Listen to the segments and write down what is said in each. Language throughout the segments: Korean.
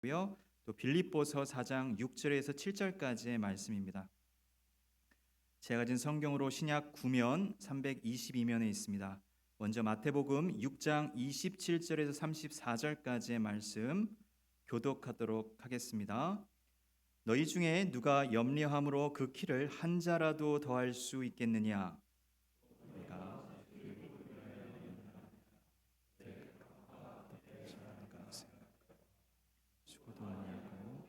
고요. 또 빌립보서 4장 6절에서 7절까지의 말씀입니다. 제가 가진 성경으로 신약 9면 322면에 있습니다. 먼저 마태복음 6장 27절에서 34절까지의 말씀 교독하도록 하겠습니다. 너희 중에 누가 염려함으로 그 키를 한 자라도 더할 수 있겠느냐? 내가 수고도 아니하고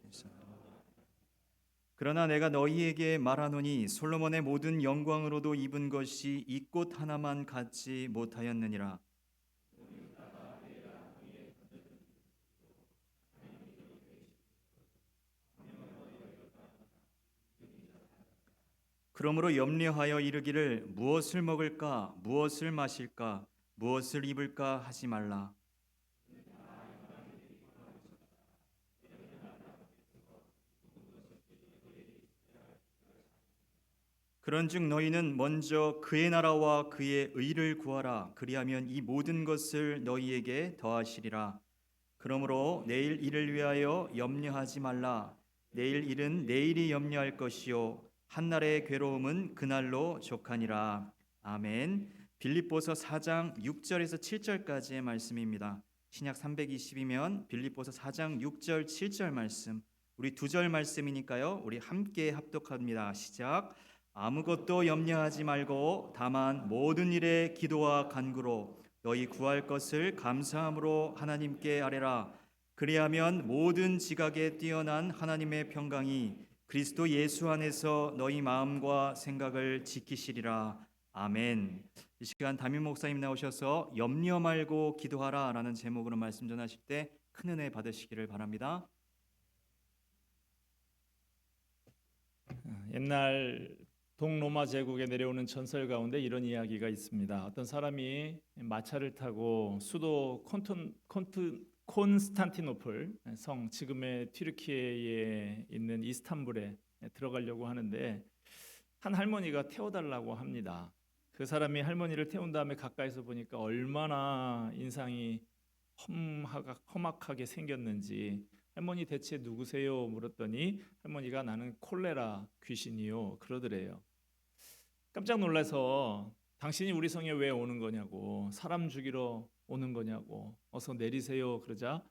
그러나 내가 너희에게 말하노니 솔로몬의 모든 영광으로도 입은 것이 이 꽃 하나만 갖지 못하였느니라. 그러므로 염려하여 이르기를 무엇을 먹을까 무엇을 마실까 무엇을 입을까 하지 말라. 그런즉 너희는 먼저 그의 나라와 그의 의를 구하라. 그리하면 이 모든 것을 너희에게 더하시리라. 그러므로 내일 일을 위하여 염려하지 말라. 내일 일은 내일이 염려할 것이요 한날의 괴로움은 그날로 족하니라. 아멘. 빌립보서 4장 6절에서 7절까지의 말씀입니다. 신약 322면 빌립보서 4장 6절 7절 말씀. 우리 두 절 말씀이니까요. 우리 함께 합독합니다. 시작. 아무것도 염려하지 말고 다만 모든 일에 기도와 간구로 너희 구할 것을 감사함으로 하나님께 아뢰라. 그리하면 모든 지각에 뛰어난 하나님의 평강이 그리스도 예수 안에서 너희 마음과 생각을 지키시리라. 아멘. 이 시간 담임 목사님 나오셔서 염려 말고 기도하라 라는 제목으로 말씀 전하실 때 큰 은혜 받으시기를 바랍니다. 옛날 동로마 제국에 내려오는 전설 가운데 이런 이야기가 있습니다. 어떤 사람이 마차를 타고 수도 콘스탄티노플 성, 지금의 튀르키예에 있는 이스탄불에 들어가려고 하는데 한 할머니가 태워달라고 합니다. 그 사람이 할머니를 태운 다음에 가까이서 보니까 얼마나 인상이 험악하게 생겼는지, 할머니 대체 누구세요? 물었더니 할머니가 나는 콜레라 귀신이요 그러더래요. 깜짝 놀라서 당신이 우리 성에 왜 오는 거냐고, 사람 죽이러 오는 거냐고, 어서 내리세요 그러자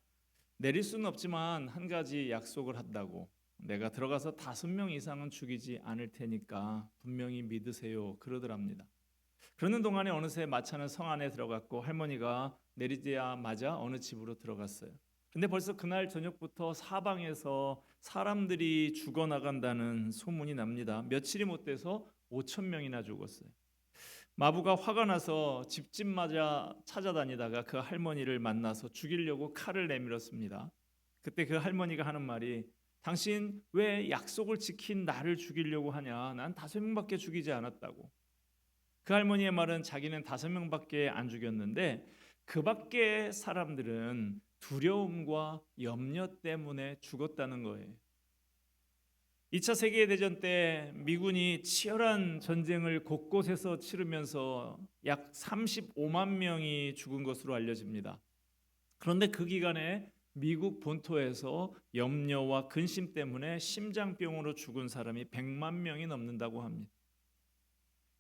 내릴 수는 없지만 한 가지 약속을 한다고, 내가 들어가서 5명 이상은 죽이지 않을 테니까 분명히 믿으세요 그러더랍니다. 그러는 동안에 어느새 마차는 성 안에 들어갔고 할머니가 내리자마자 어느 집으로 들어갔어요. 근데 벌써 그날 저녁부터 사방에서 사람들이 죽어나간다는 소문이 납니다. 며칠이 못 돼서 5천 명이나 죽었어요. 마부가 화가 나서 집집마다 찾아다니다가 그 할머니를 만나서 죽이려고 칼을 내밀었습니다. 그때 그 할머니가 하는 말이, 당신 왜 약속을 지킨 나를 죽이려고 하냐? 난 5명밖에 죽이지 않았다고. 그 할머니의 말은 자기는 5명밖에 안 죽였는데 그 밖의 사람들은 두려움과 염려 때문에 죽었다는 거예요. 2차 세계대전 때 미군이 치열한 전쟁을 곳곳에서 치르면서 약 35만 명이 죽은 것으로 알려집니다. 그런데 그 기간에 미국 본토에서 염려와 근심 때문에 심장병으로 죽은 사람이 100만 명이 넘는다고 합니다.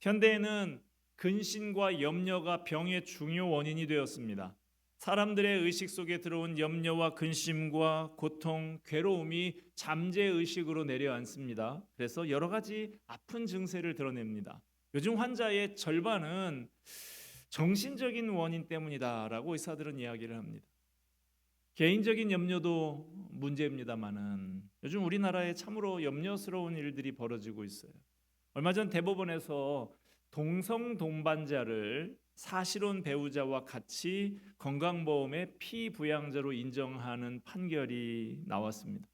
현대에는 근심과 염려가 병의 중요 원인이 되었습니다. 사람들의 의식 속에 들어온 염려와 근심과 고통, 괴로움이 잠재의식으로 내려앉습니다. 그래서 여러 가지 아픈 증세를 드러냅니다. 요즘 환자의 절반은 정신적인 원인 때문이다라고 의사들은 이야기를 합니다. 개인적인 염려도 문제입니다만은 요즘 우리나라에 참으로 염려스러운 일들이 벌어지고 있어요. 얼마 전 대법원에서 동성 동반자를 사실혼 배우자와 같이 건강보험의 피부양자로 인정하는 판결이 나왔습니다.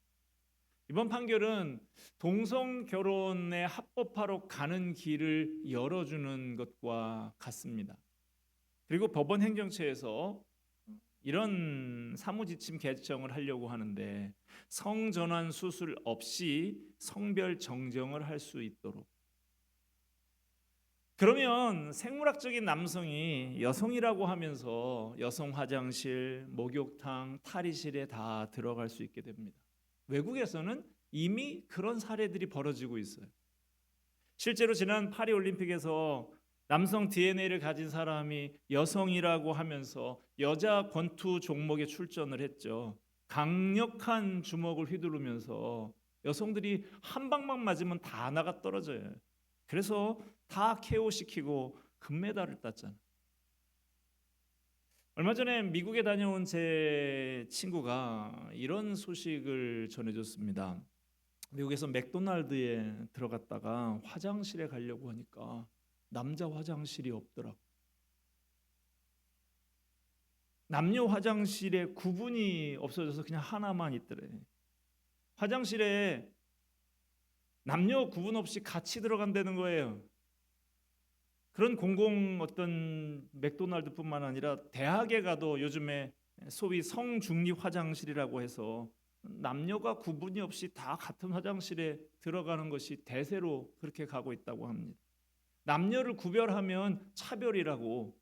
이번 판결은 동성 결혼의 합법화로 가는 길을 열어주는 것과 같습니다. 그리고 법원 행정처에서 이런 사무지침 개정을 하려고 하는데, 성전환 수술 없이 성별 정정을 할 수 있도록, 그러면 생물학적인 남성이 여성이라고 하면서 여성 화장실, 목욕탕, 탈의실에 다 들어갈 수 있게 됩니다. 외국에서는 이미 그런 사례들이 벌어지고 있어요. 실제로 지난 파리 올림픽에서 남성 DNA를 가진 사람이 여성이라고 하면서 여자 권투 종목에 출전을 했죠. 강력한 주먹을 휘두르면서 여성들이 한 방만 맞으면 다 나가 떨어져요. 그래서 다 KO시키고 금메달을 땄잖아요. 얼마 전에 미국에 다녀온 제 친구가 이런 소식을 전해줬습니다. 미국에서 맥도날드에 들어갔다가 화장실에 가려고 하니까 남자 화장실이 없더라고. 남녀 화장실에 구분이 없어져서 그냥 하나만 있더래. 화장실에 남녀 구분 없이 같이 들어간다는 거예요. 그런 공공 어떤 맥도날드뿐만 아니라 대학에 가도 요즘에 소위 성중립 화장실이라고 해서 남녀가 구분이 없이 다 같은 화장실에 들어가는 것이 대세로 그렇게 가고 있다고 합니다. 남녀를 구별하면 차별이라고,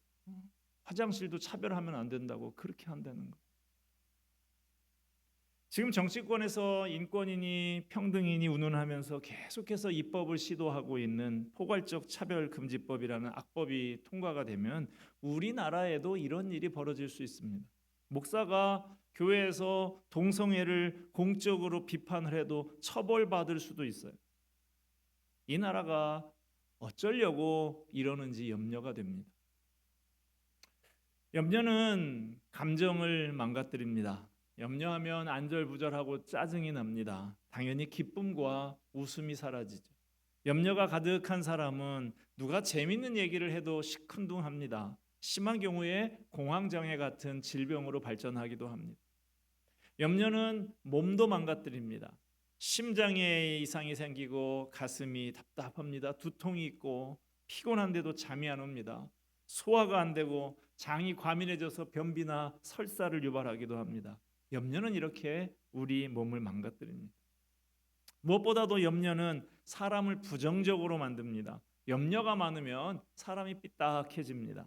화장실도 차별하면 안 된다고 그렇게 한다는 거예요. 지금 정치권에서 인권이니 평등이니 운운하면서 계속해서 입법을 시도하고 있는 포괄적 차별금지법이라는 악법이 통과가 되면 우리나라에도 이런 일이 벌어질 수 있습니다. 목사가 교회에서 동성애를 공적으로 비판을 해도 처벌받을 수도 있어요. 이 나라가 어쩌려고 이러는지 염려가 됩니다. 염려는 감정을 망가뜨립니다. 염려하면 안절부절하고 짜증이 납니다. 당연히 기쁨과 웃음이 사라지죠. 염려가 가득한 사람은 누가 재밌는 얘기를 해도 시큰둥합니다. 심한 경우에 공황장애 같은 질병으로 발전하기도 합니다. 염려는 몸도 망가뜨립니다. 심장에 이상이 생기고 가슴이 답답합니다. 두통이 있고 피곤한데도 잠이 안 옵니다. 소화가 안 되고 장이 과민해져서 변비나 설사를 유발하기도 합니다. 염려는 이렇게 우리 몸을 망가뜨립니다. 무엇보다도 염려는 사람을 부정적으로 만듭니다. 염려가 많으면 사람이 삐딱해집니다.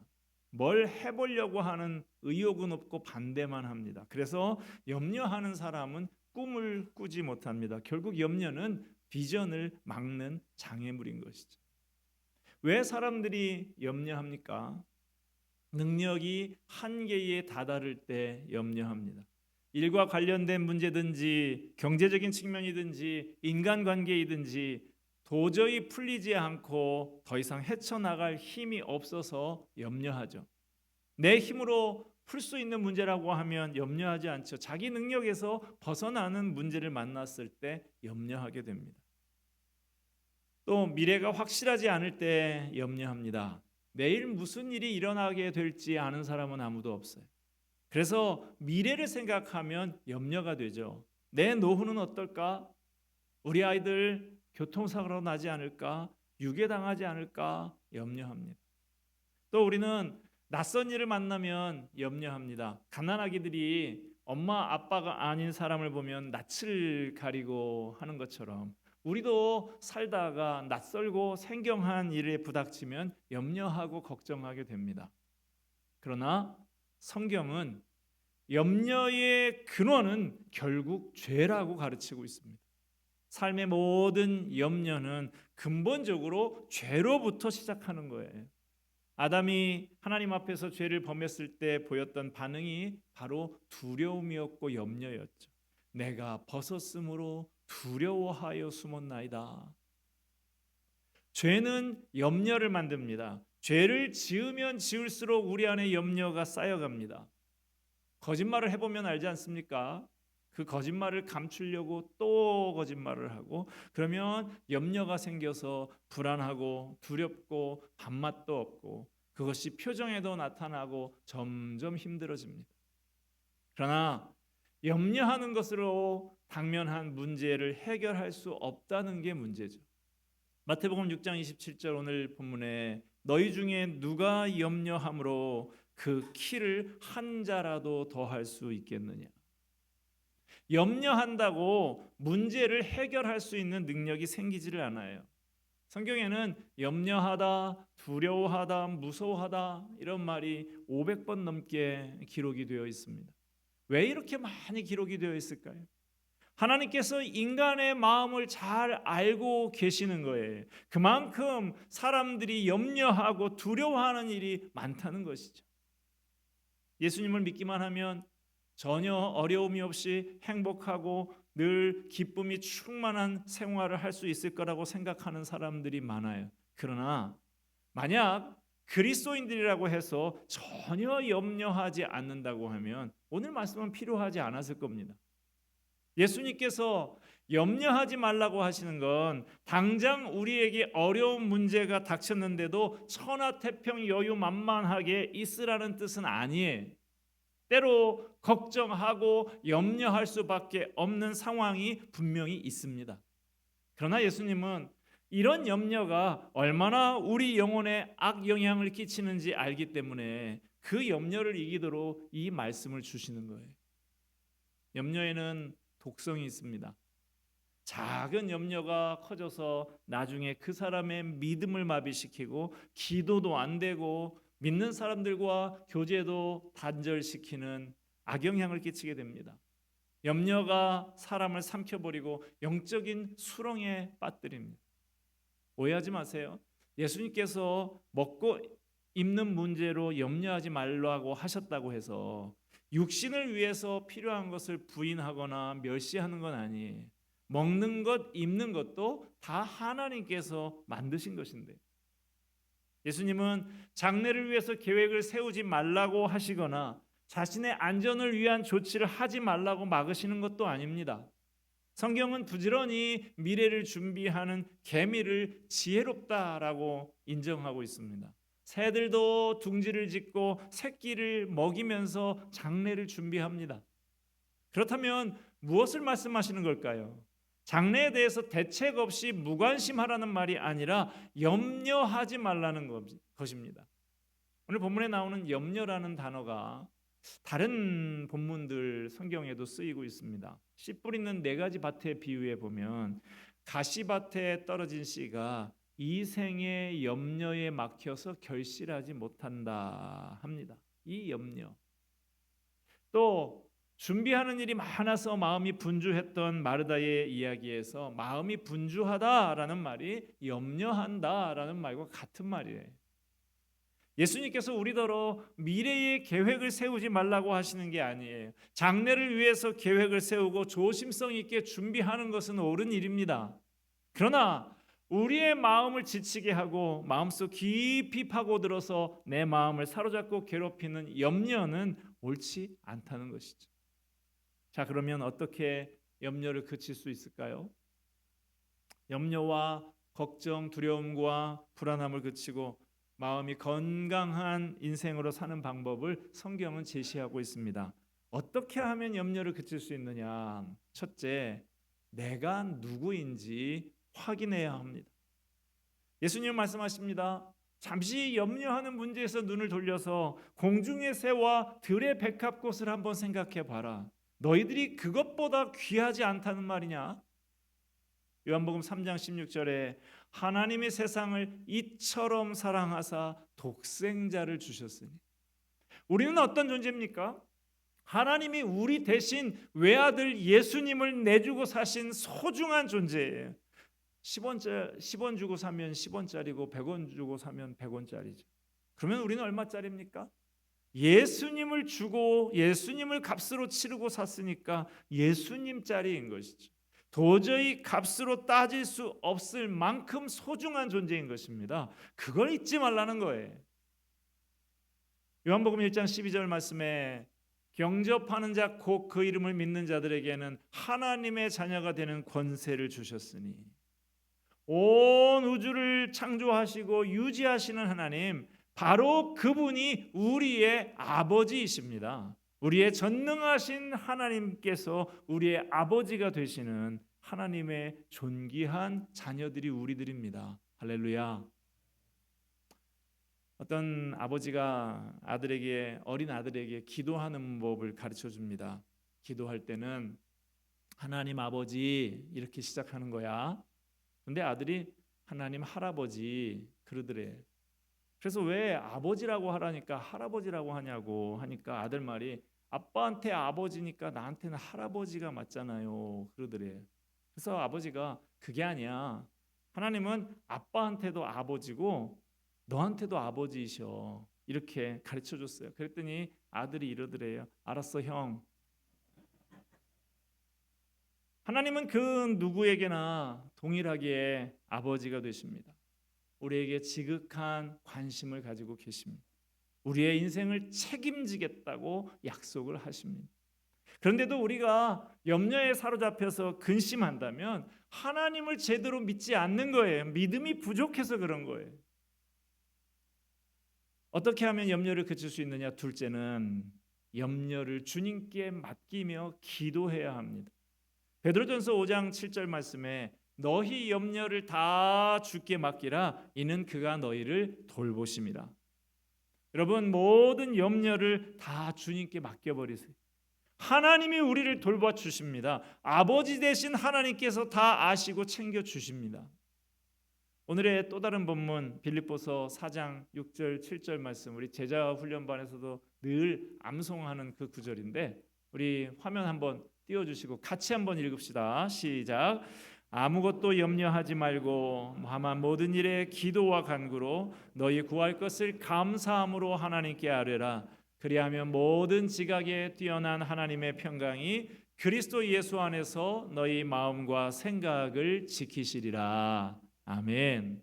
뭘 해보려고 하는 의욕은 없고 반대만 합니다. 그래서 염려하는 사람은 꿈을 꾸지 못합니다. 결국 염려는 비전을 막는 장애물인 것이죠. 왜 사람들이 염려합니까? 능력이 한계에 다다를 때 염려합니다. 일과 관련된 문제든지 경제적인 측면이든지 인간관계이든지 도저히 풀리지 않고 더 이상 헤쳐나갈 힘이 없어서 염려하죠. 내 힘으로 풀 수 있는 문제라고 하면 염려하지 않죠. 자기 능력에서 벗어나는 문제를 만났을 때 염려하게 됩니다. 또 미래가 확실하지 않을 때 염려합니다. 내일 무슨 일이 일어나게 될지 아는 사람은 아무도 없어요. 그래서 미래를 생각하면 염려가 되죠. 내 노후는 어떨까? 우리 아이들 교통사고로 나지 않을까? 유괴당하지 않을까? 염려합니다. 또 우리는 낯선 일을 만나면 염려합니다. 갓난아기들이 엄마 아빠가 아닌 사람을 보면 낯을 가리고 하는 것처럼 우리도 살다가 낯설고 생경한 일에 부닥치면 염려하고 걱정하게 됩니다. 그러나 성경은 염려의 근원은 결국 죄라고 가르치고 있습니다. 삶의 모든 염려는 근본적으로 죄로부터 시작하는 거예요. 아담이 하나님 앞에서 죄를 범했을 때 보였던 반응이 바로 두려움이었고 염려였죠. 내가 벗었으므로 두려워하여 숨었나이다. 죄는 염려를 만듭니다. 죄를 지으면 지을수록 우리 안에 염려가 쌓여갑니다. 거짓말을 해보면 알지 않습니까? 그 거짓말을 감추려고 또 거짓말을 하고 그러면 염려가 생겨서 불안하고 두렵고 밥맛도 없고 그것이 표정에도 나타나고 점점 힘들어집니다. 그러나 염려하는 것으로 당면한 문제를 해결할 수 없다는 게 문제죠. 마태복음 6장 27절 오늘 본문에 너희 중에 누가 염려함으로 그 키를 한 자라도 더할 수 있겠느냐. 염려한다고 문제를 해결할 수 있는 능력이 생기지를 않아요. 성경에는 염려하다, 두려워하다, 무서워하다 이런 말이 500번 넘게 기록이 되어 있습니다. 왜 이렇게 많이 기록이 되어 있을까요? 하나님께서 인간의 마음을 잘 알고 계시는 거예요. 그만큼 사람들이 염려하고 두려워하는 일이 많다는 것이죠. 예수님을 믿기만 하면 전혀 어려움이 없이 행복하고 늘 기쁨이 충만한 생활을 할 수 있을 거라고 생각하는 사람들이 많아요. 그러나 만약 그리스도인들이라고 해서 전혀 염려하지 않는다고 하면 오늘 말씀은 필요하지 않았을 겁니다. 예수님께서 염려하지 말라고 하시는 건 당장 우리에게 어려운 문제가 닥쳤는데도 천하태평 여유만만하게 있으라는 뜻은 아니에요. 때로 걱정하고 염려할 수밖에 없는 상황이 분명히 있습니다. 그러나 예수님은 이런 염려가 얼마나 우리 영혼에 악영향을 끼치는지 알기 때문에 그 염려를 이기도록 이 말씀을 주시는 거예요. 염려에는 독성이 있습니다. 작은 염려가 커져서 나중에 그 사람의 믿음을 마비시키고 기도도 안 되고 믿는 사람들과 교제도 단절시키는 악영향을 끼치게 됩니다. 염려가 사람을 삼켜버리고 영적인 수렁에 빠뜨립니다. 오해하지 마세요. 예수님께서 먹고 입는 문제로 염려하지 말라고 하셨다고 해서 육신을 위해서 필요한 것을 부인하거나 멸시하는 건 아니에요. 먹는 것, 입는 것도 다 하나님께서 만드신 것인데 예수님은 장래를 위해서 계획을 세우지 말라고 하시거나 자신의 안전을 위한 조치를 하지 말라고 막으시는 것도 아닙니다. 성경은 부지런히 미래를 준비하는 개미를 지혜롭다라고 인정하고 있습니다. 새들도 둥지를 짓고 새끼를 먹이면서 장래를 준비합니다. 그렇다면 무엇을 말씀하시는 걸까요? 장래에 대해서 대책 없이 무관심하라는 말이 아니라 염려하지 말라는 것입니다. 오늘 본문에 나오는 염려라는 단어가 다른 본문들 성경에도 쓰이고 있습니다. 씨 뿌리는 4가지 밭에 비유해 보면 가시밭에 떨어진 씨가 이 생의 염려에 막혀서 결실하지 못한다 합니다. 이 염려. 또 준비하는 일이 많아서 마음이 분주했던 마르다의 이야기에서 마음이 분주하다라는 말이 염려한다라는 말과 같은 말이에요. 예수님께서 우리더러 미래의 계획을 세우지 말라고 하시는 게 아니에요. 장래를 위해서 계획을 세우고 조심성 있게 준비하는 것은 옳은 일입니다. 그러나 우리의 마음을 지치게 하고 마음속 깊이 파고들어서 내 마음을 사로잡고 괴롭히는 염려는 옳지 않다는 것이죠. 자, 그러면 어떻게 염려를 그칠 수 있을까요? 염려와 걱정, 두려움과 불안함을 그치고 마음이 건강한 인생으로 사는 방법을 성경은 제시하고 있습니다. 어떻게 하면 염려를 그칠 수 있느냐? 첫째, 내가 누구인지 확인해야 합니다. 예수님 말씀하십니다. 잠시 염려하는 문제에서 눈을 돌려서 공중의 새와 들의 백합꽃을 한번 생각해 봐라. 너희들이 그것보다 귀하지 않다는 말이냐? 요한복음 3장 16절에 하나님의 세상을 이처럼 사랑하사 독생자를 주셨으니 우리는 어떤 존재입니까? 하나님이 우리 대신 외아들 예수님을 내주고 사신 소중한 존재예요. 10원 주고 사면 10원짜리고 100원 주고 사면 100원짜리죠. 그러면 우리는 얼마짜리입니까? 예수님을 주고 예수님을 값으로 치르고 샀으니까 예수님짜리인 것이죠. 도저히 값으로 따질 수 없을 만큼 소중한 존재인 것입니다. 그걸 잊지 말라는 거예요. 요한복음 1장 12절 말씀에 경접하는 자 곧 그 이름을 믿는 자들에게는 하나님의 자녀가 되는 권세를 주셨으니 온 우주를 창조하시고 유지하시는 하나님, 바로 그분이 우리의 아버지이십니다. 우리의 전능하신 하나님께서 우리의 아버지가 되시는 하나님의 존귀한 자녀들이 우리들입니다. 할렐루야. 어떤 아버지가 어린 아들에게 기도하는 법을 가르쳐 줍니다. 기도할 때는 하나님 아버지 이렇게 시작하는 거야. 근데 아들이 하나님 할아버지 그러더래. 그래서 왜 아버지라고 하라니까 할아버지라고 하냐고 하니까 아들 말이 아빠한테 아버지니까 나한테는 할아버지가 맞잖아요 그러더래. 그래서 아버지가 그게 아니야. 하나님은 아빠한테도 아버지고 너한테도 아버지이셔. 이렇게 가르쳐 줬어요. 그랬더니 아들이 이러더래요. 알았어 형. 하나님은 그 누구에게나 동일하게 아버지가 되십니다. 우리에게 지극한 관심을 가지고 계십니다. 우리의 인생을 책임지겠다고 약속을 하십니다. 그런데도 우리가 염려에 사로잡혀서 근심한다면 하나님을 제대로 믿지 않는 거예요. 믿음이 부족해서 그런 거예요. 어떻게 하면 염려를 그칠 수 있느냐? 둘째는 염려를 주님께 맡기며 기도해야 합니다. 베드로전서 5장 7절 말씀에 너희 염려를 다 주께 맡기라 이는 그가 너희를 돌보심이라. 여러분 모든 염려를 다 주님께 맡겨버리세요. 하나님이 우리를 돌봐 주십니다. 아버지 되신 하나님께서 다 아시고 챙겨 주십니다. 오늘의 또 다른 본문 빌립보서 4장 6절 7절 말씀 우리 제자 훈련반에서도 늘 암송하는 그 구절인데 우리 화면 한번 띄워주시고 같이 한번 읽읍시다. 시작. 아무것도 염려하지 말고 다만 모든 일에 기도와 간구로 너희 구할 것을 감사함으로 하나님께 아뢰라. 그리하면 모든 지각에 뛰어난 하나님의 평강이 그리스도 예수 안에서 너희 마음과 생각을 지키시리라. 아멘.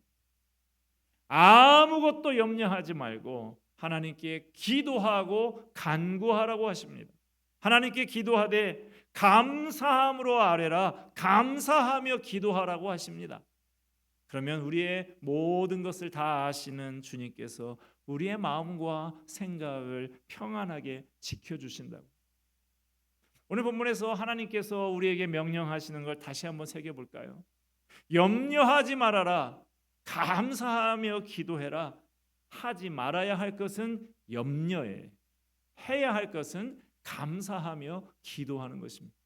아무것도 염려하지 말고 하나님께 기도하고 간구하라고 하십니다. 하나님께 기도하되 감사함으로 아뢰라. 감사하며 기도하라고 하십니다. 그러면 우리의 모든 것을 다 아시는 주님께서 우리의 마음과 생각을 평안하게 지켜주신다고. 오늘 본문에서 하나님께서 우리에게 명령하시는 걸 다시 한번 새겨볼까요? 염려하지 말아라. 감사하며 기도해라. 하지 말아야 할 것은 염려해. 해야 할 것은 감사하며 기도하는 것입니다.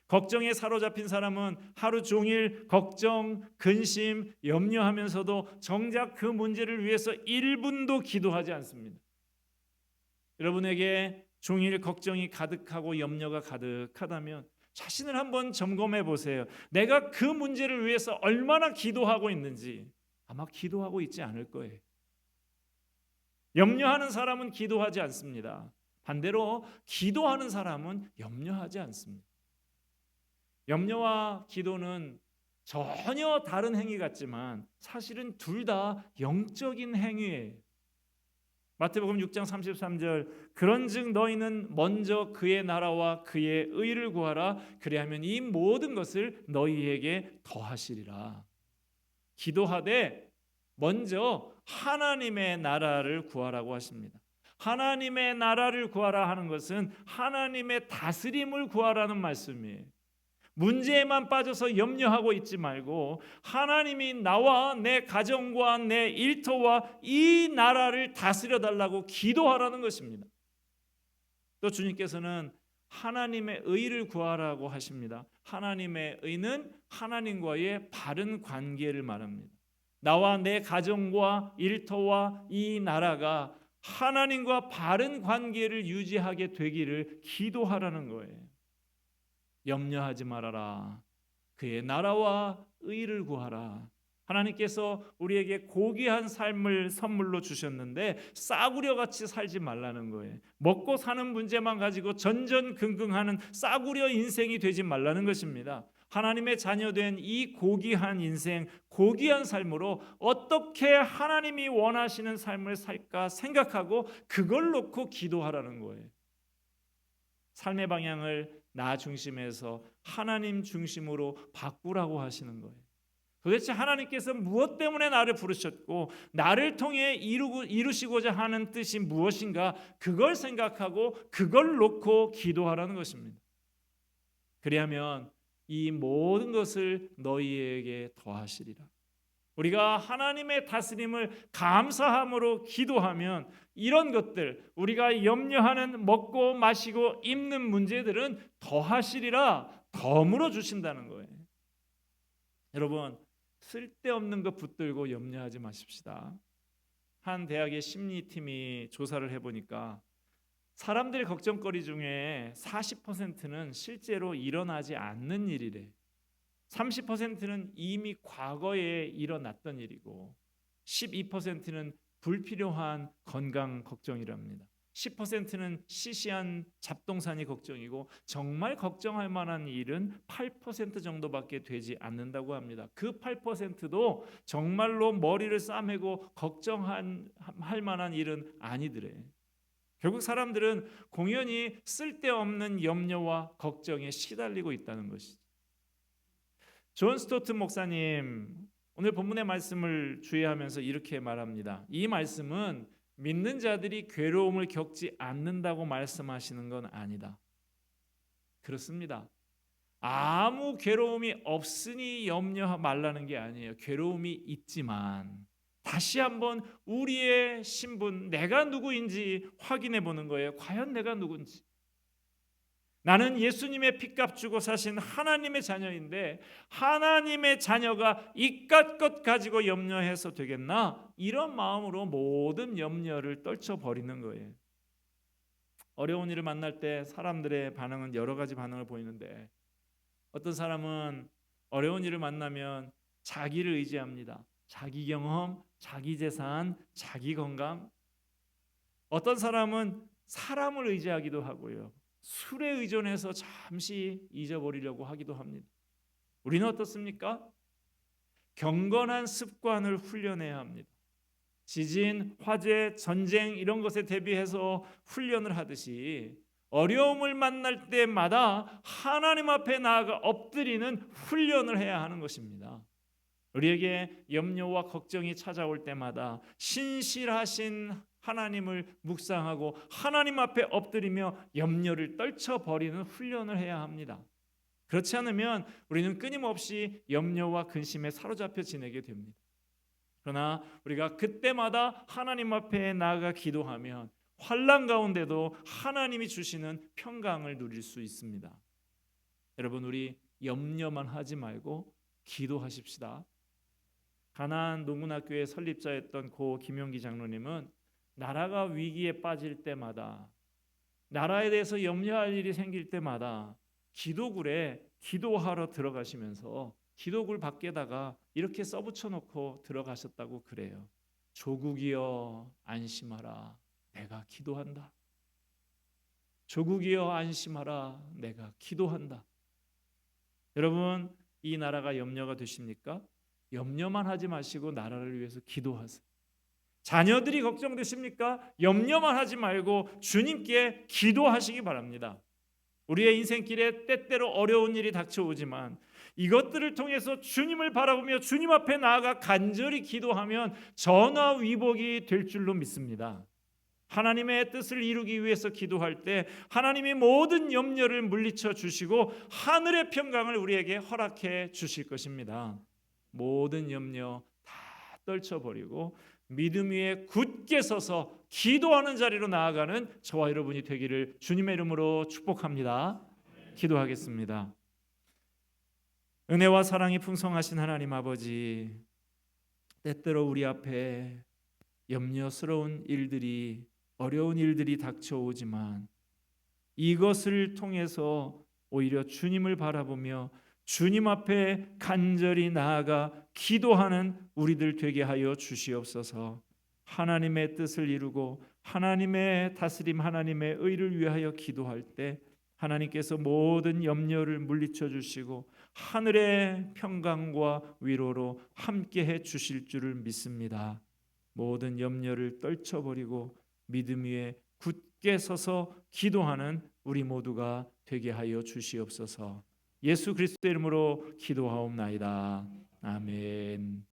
걱정에 사로잡힌 사람은 하루 종일 걱정, 근심, 염려하면서도 정작 그 문제를 위해서 1분도 기도하지 않습니다. 여러분에게 종일 걱정이 가득하고 염려가 가득하다면 자신을 한번 점검해 보세요. 내가 그 문제를 위해서 얼마나 기도하고 있는지 아마 기도하고 있지 않을 거예요. 염려하는 사람은 기도하지 않습니다. 반대로 기도하는 사람은 염려하지 않습니다. 염려와 기도는 전혀 다른 행위 같지만 사실은 둘 다 영적인 행위예요. 마태복음 6장 33절 그런즉 너희는 먼저 그의 나라와 그의 의를 구하라. 그리하면 이 모든 것을 너희에게 더하시리라. 기도하되 먼저 하나님의 나라를 구하라고 하십니다. 하나님의 나라를 구하라 하는 것은 하나님의 다스림을 구하라는 말씀이에요. 문제에만 빠져서 염려하고 있지 말고 하나님이 나와 내 가정과 내 일터와 이 나라를 다스려 달라고 기도하라는 것입니다. 또 주님께서는 하나님의 의를 구하라고 하십니다. 하나님의 의는 하나님과의 바른 관계를 말합니다. 나와 내 가정과 일터와 이 나라가 하나님과 바른 관계를 유지하게 되기를 기도하라는 거예요. 염려하지 말아라. 그의 나라와 의를 구하라. 하나님께서 우리에게 고귀한 삶을 선물로 주셨는데 싸구려같이 살지 말라는 거예요. 먹고 사는 문제만 가지고 전전긍긍하는 싸구려 인생이 되지 말라는 것입니다. 하나님의 자녀된 이 고귀한 인생, 고귀한 삶으로 어떻게 하나님이 원하시는 삶을 살까 생각하고 그걸 놓고 기도하라는 거예요. 삶의 방향을 나 중심에서 하나님 중심으로 바꾸라고 하시는 거예요. 도대체 하나님께서 무엇 때문에 나를 부르셨고 나를 통해 이루시고자 하는 뜻이 무엇인가 그걸 생각하고 그걸 놓고 기도하라는 것입니다. 그리하면 이 모든 것을 너희에게 더하시리라. 우리가 하나님의 다스림을 감사함으로 기도하면 이런 것들 우리가 염려하는 먹고 마시고 입는 문제들은 더하시리라 덤으로 주신다는 거예요. 여러분 쓸데없는 거 붙들고 염려하지 마십시다. 한 대학의 심리팀이 조사를 해보니까 사람들의 걱정거리 중에 40%는 실제로 일어나지 않는 일이래. 30%는 이미 과거에 일어났던 일이고 12%는 불필요한 건강 걱정이랍니다. 10%는 시시한 잡동사니 걱정이고 정말 걱정할 만한 일은 8% 정도밖에 되지 않는다고 합니다. 그 8%도 정말로 머리를 싸매고 걱정할 만한 일은 아니더래. 결국 사람들은 공연히 쓸데없는 염려와 걱정에 시달리고 있다는 것이죠. 존 스토트 목사님 오늘 본문의 말씀을 주의하면서 이렇게 말합니다. 이 말씀은 믿는 자들이 괴로움을 겪지 않는다고 말씀하시는 건 아니다. 그렇습니다. 아무 괴로움이 없으니 염려 말라는 게 아니에요. 괴로움이 있지만 다시 한번 우리의 신분, 내가 누구인지 확인해 보는 거예요. 과연 내가 누군지. 나는 예수님의 피값 주고 사신 하나님의 자녀인데 하나님의 자녀가 이깟 것 가지고 염려해서 되겠나? 이런 마음으로 모든 염려를 떨쳐버리는 거예요. 어려운 일을 만날 때 사람들의 반응은 여러 가지 반응을 보이는데 어떤 사람은 어려운 일을 만나면 자기를 의지합니다. 자기 경험, 자기 재산, 자기 건강. 어떤 사람은 사람을 의지하기도 하고요. 술에 의존해서 잠시 잊어버리려고 하기도 합니다. 우리는 어떻습니까? 경건한 습관을 훈련해야 합니다. 지진, 화재, 전쟁 이런 것에 대비해서 훈련을 하듯이 어려움을 만날 때마다 하나님 앞에 나아가 엎드리는 훈련을 해야 하는 것입니다. 우리에게 염려와 걱정이 찾아올 때마다 신실하신 하나님을 묵상하고 하나님 앞에 엎드리며 염려를 떨쳐버리는 훈련을 해야 합니다. 그렇지 않으면 우리는 끊임없이 염려와 근심에 사로잡혀 지내게 됩니다. 그러나 우리가 그때마다 하나님 앞에 나아가 기도하면 환난 가운데도 하나님이 주시는 평강을 누릴 수 있습니다. 여러분 우리 염려만 하지 말고 기도하십시다. 가나안 농군학교의 설립자였던 고 김용기 장로님은 나라가 위기에 빠질 때마다 나라에 대해서 염려할 일이 생길 때마다 기도굴에 기도하러 들어가시면서 기도굴 밖에다가 이렇게 써붙여 놓고 들어가셨다고 그래요. 조국이여 안심하라 내가 기도한다. 조국이여 안심하라 내가 기도한다. 여러분 이 나라가 염려가 되십니까? 염려만 하지 마시고 나라를 위해서 기도하세요. 자녀들이 걱정되십니까? 염려만 하지 말고 주님께 기도하시기 바랍니다. 우리의 인생길에 때때로 어려운 일이 닥쳐오지만 이것들을 통해서 주님을 바라보며 주님 앞에 나아가 간절히 기도하면 전화위복이 될 줄로 믿습니다. 하나님의 뜻을 이루기 위해서 기도할 때 하나님이 모든 염려를 물리쳐 주시고 하늘의 평강을 우리에게 허락해 주실 것입니다. 모든 염려 다 떨쳐버리고 믿음 위에 굳게 서서 기도하는 자리로 나아가는 저와 여러분이 되기를 주님의 이름으로 축복합니다. 기도하겠습니다. 은혜와 사랑이 풍성하신 하나님 아버지, 때때로 우리 앞에 염려스러운 일들이 어려운 일들이 닥쳐오지만 이것을 통해서 오히려 주님을 바라보며 주님 앞에 간절히 나아가 기도하는 우리들 되게 하여 주시옵소서. 하나님의 뜻을 이루고 하나님의 다스림 하나님의 의를 위하여 기도할 때 하나님께서 모든 염려를 물리쳐 주시고 하늘의 평강과 위로로 함께해 주실 줄을 믿습니다. 모든 염려를 떨쳐버리고 믿음 위에 굳게 서서 기도하는 우리 모두가 되게 하여 주시옵소서. 예수 그리스도의 이름으로 기도하옵나이다. 아멘.